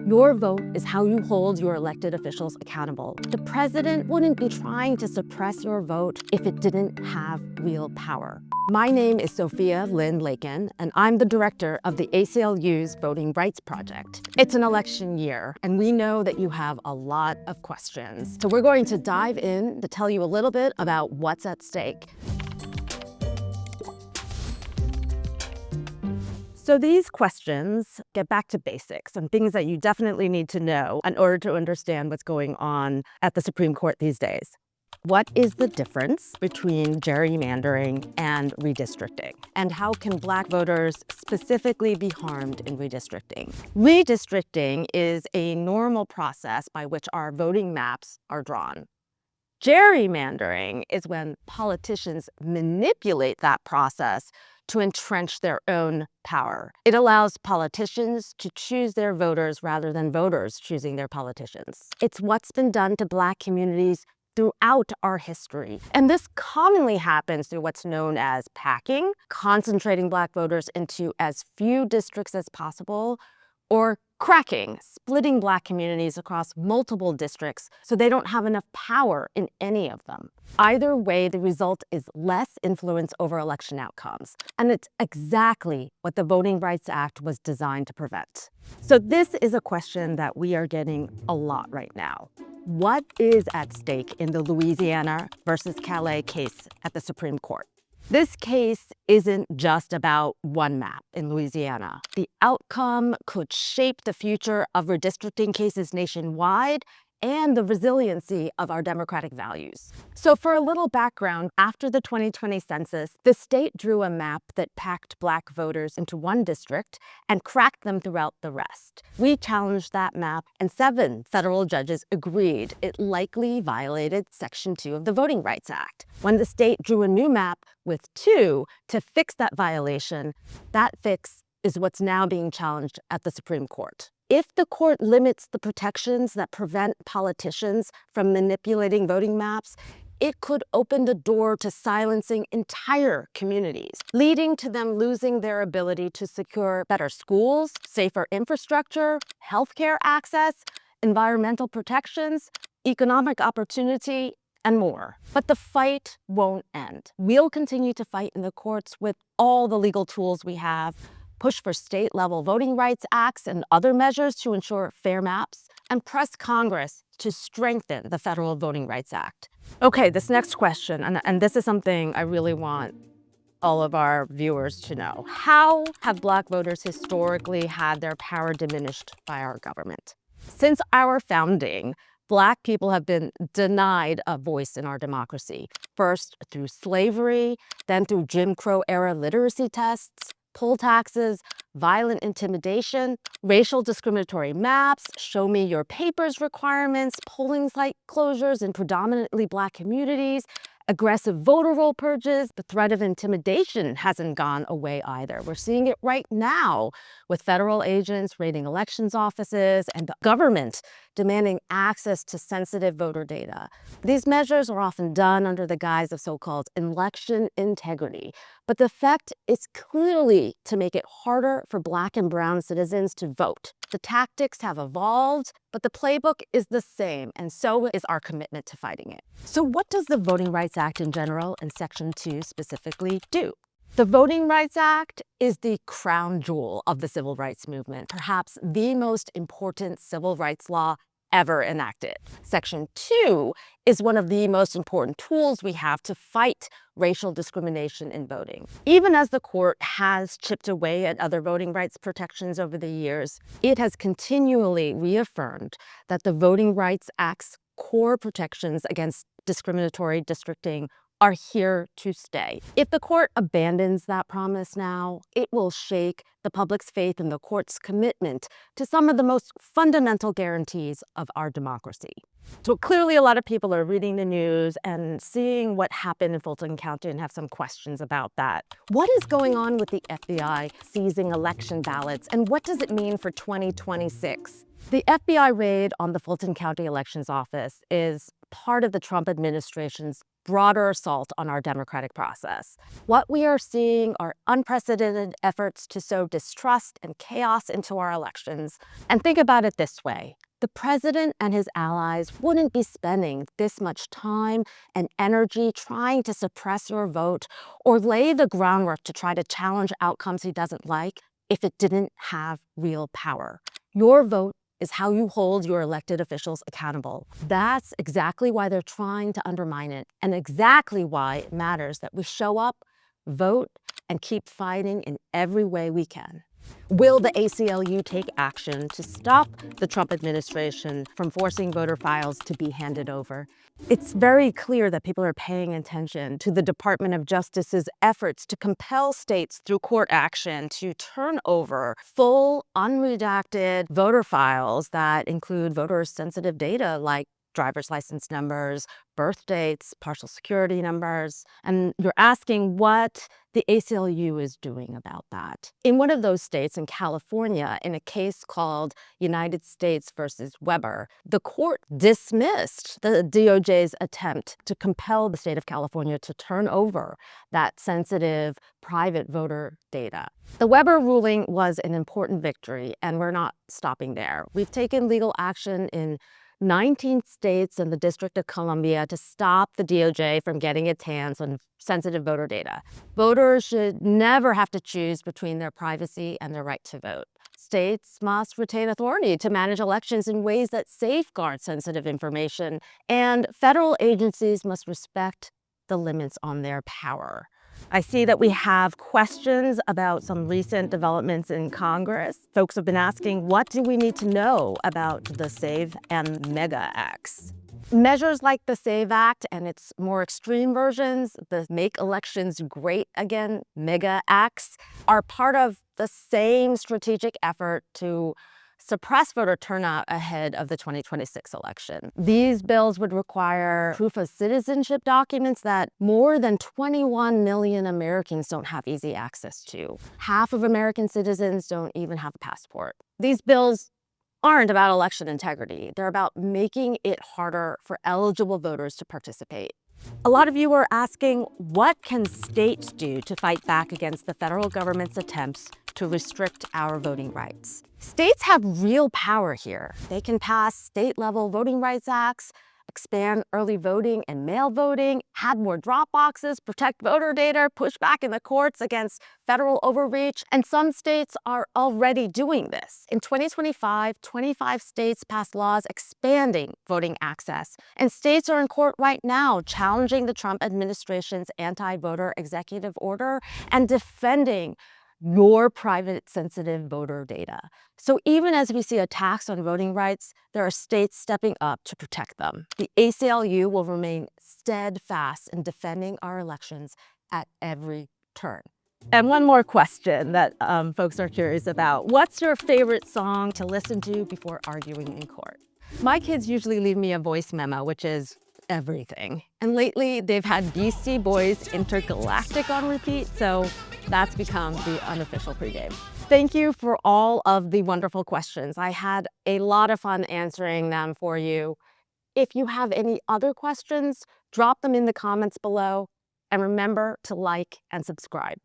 Your vote is how you hold your elected officials accountable. The president wouldn't be trying to suppress your vote if it didn't have real power. My name is Sophia Lakin, and I'm the director of the ACLU's Voting Rights Project. It's an election year, and we know that you have a lot of questions. So we're going to dive in to tell you a little bit about what's at stake. So these questions get back to basics and things that you definitely need to know in order to understand what's going on at the Supreme Court these days. What is the difference between gerrymandering and redistricting? And how can Black voters specifically be harmed in redistricting? Redistricting is a normal process by which our voting maps are drawn. Gerrymandering is when politicians manipulate that process to entrench their own power. It allows politicians to choose their voters rather than voters choosing their politicians. It's what's been done to Black communities throughout our history. And this commonly happens through what's known as packing, concentrating Black voters into as few districts as possible, or cracking, splitting Black communities across multiple districts so they don't have enough power in any of them. Either way, the result is less influence over election outcomes. And it's exactly what the Voting Rights Act was designed to prevent. So this is a question that we are getting a lot right now. What is at stake in the Louisiana versus Calais case at the Supreme Court? This case isn't just about one map in Louisiana. The outcome could shape the future of redistricting cases nationwide and the resiliency of our democratic values. So for a little background, after the 2020 census, the state drew a map that packed Black voters into one district and cracked them throughout the rest. We challenged that map, and 7 federal judges agreed it likely violated Section 2 of the Voting Rights Act. When the state drew a new map with 2 to fix that violation, that fix is what's now being challenged at the Supreme Court. If the court limits the protections that prevent politicians from manipulating voting maps, it could open the door to silencing entire communities, leading to them losing their ability to secure better schools, safer infrastructure, healthcare access, environmental protections, economic opportunity, and more. But the fight won't end. We'll continue to fight in the courts with all the legal tools we have, push for state-level voting rights acts and other measures to ensure fair maps, and press Congress to strengthen the Federal Voting Rights Act. Okay, this next question, and this is something I really want all of our viewers to know. How have Black voters historically had their power diminished by our government? Since our founding, Black people have been denied a voice in our democracy, first through slavery, then through Jim Crow-era literacy tests, poll taxes, violent intimidation, racial discriminatory maps, show me your papers requirements, polling site closures in predominantly Black communities, aggressive voter roll purges. The threat of intimidation hasn't gone away either. We're seeing it right now with federal agents raiding elections offices and the government demanding access to sensitive voter data. These measures are often done under the guise of so-called election integrity, but the effect is clearly to make it harder for Black and brown citizens to vote. The tactics have evolved, but the playbook is the same, and so is our commitment to fighting it. So what does the Voting Rights Act in general and Section 2 specifically do? The Voting Rights Act is the crown jewel of the civil rights movement, perhaps the most important civil rights law ever enacted. Section 2 is one of the most important tools we have to fight racial discrimination in voting. Even as the court has chipped away at other voting rights protections over the years, it has continually reaffirmed that the Voting Rights Act's core protections against discriminatory districting are here to stay. If the court abandons that promise now, it will shake the public's faith in the court's commitment to some of the most fundamental guarantees of our democracy. So clearly a lot of people are reading the news and seeing what happened in Fulton County and have some questions about that. What is going on with the FBI seizing election ballots, and what does it mean for 2026? The FBI raid on the Fulton County Elections Office is part of the Trump administration's broader assault on our democratic process. What we are seeing are unprecedented efforts to sow distrust and chaos into our elections. And think about it this way. The president and his allies wouldn't be spending this much time and energy trying to suppress your vote or lay the groundwork to try to challenge outcomes he doesn't like if it didn't have real power. Your vote is how you hold your elected officials accountable. That's exactly why they're trying to undermine it, and exactly why it matters that we show up, vote, and keep fighting in every way we can. Will the ACLU take action to stop the Trump administration from forcing voter files to be handed over? It's very clear that people are paying attention to the Department of Justice's efforts to compel states through court action to turn over full, unredacted voter files that include voter-sensitive data like driver's license numbers, birth dates, partial security numbers. And you're asking what the ACLU is doing about that. In one of those states, in California, in a case called United States versus Weber, the court dismissed the DOJ's attempt to compel the state of California to turn over that sensitive private voter data. The Weber ruling was an important victory, and we're not stopping there. We've taken legal action in 19 states and the District of Columbia to stop the DOJ from getting its hands on sensitive voter data. Voters should never have to choose between their privacy and their right to vote. States must retain authority to manage elections in ways that safeguard sensitive information, and federal agencies must respect the limits on their power. I see that we have questions about some recent developments in Congress. Folks have been asking, what do we need to know about the SAVE and MEGA Acts? Measures like the SAVE Act and its more extreme versions, the Make Elections Great Again MEGA Acts, are part of the same strategic effort to suppress voter turnout ahead of the 2026 election. These bills would require proof of citizenship documents that more than 21 million Americans don't have easy access to. Half of American citizens don't even have a passport. These bills aren't about election integrity. They're about making it harder for eligible voters to participate. A lot of you are asking, what can states do to fight back against the federal government's attempts to restrict our voting rights? States have real power here. They can pass state-level voting rights acts, expand early voting and mail voting, add more drop boxes, protect voter data, push back in the courts against federal overreach, and some states are already doing this. In 2025, 25 states passed laws expanding voting access, and states are in court right now challenging the Trump administration's anti-voter executive order and defending your private sensitive voter data. So even as we see attacks on voting rights, there are states stepping up to protect them. The ACLU will remain steadfast in defending our elections at every turn. And one more question that folks are curious about. What's your favorite song to listen to before arguing in court? My kids usually leave me a voice memo, which is everything. And lately, they've had Beastie Boys Intergalactic on repeat, so that's become the unofficial pregame. Thank you for all of the wonderful questions. I had a lot of fun answering them for you. If you have any other questions, drop them in the comments below, and remember to like and subscribe.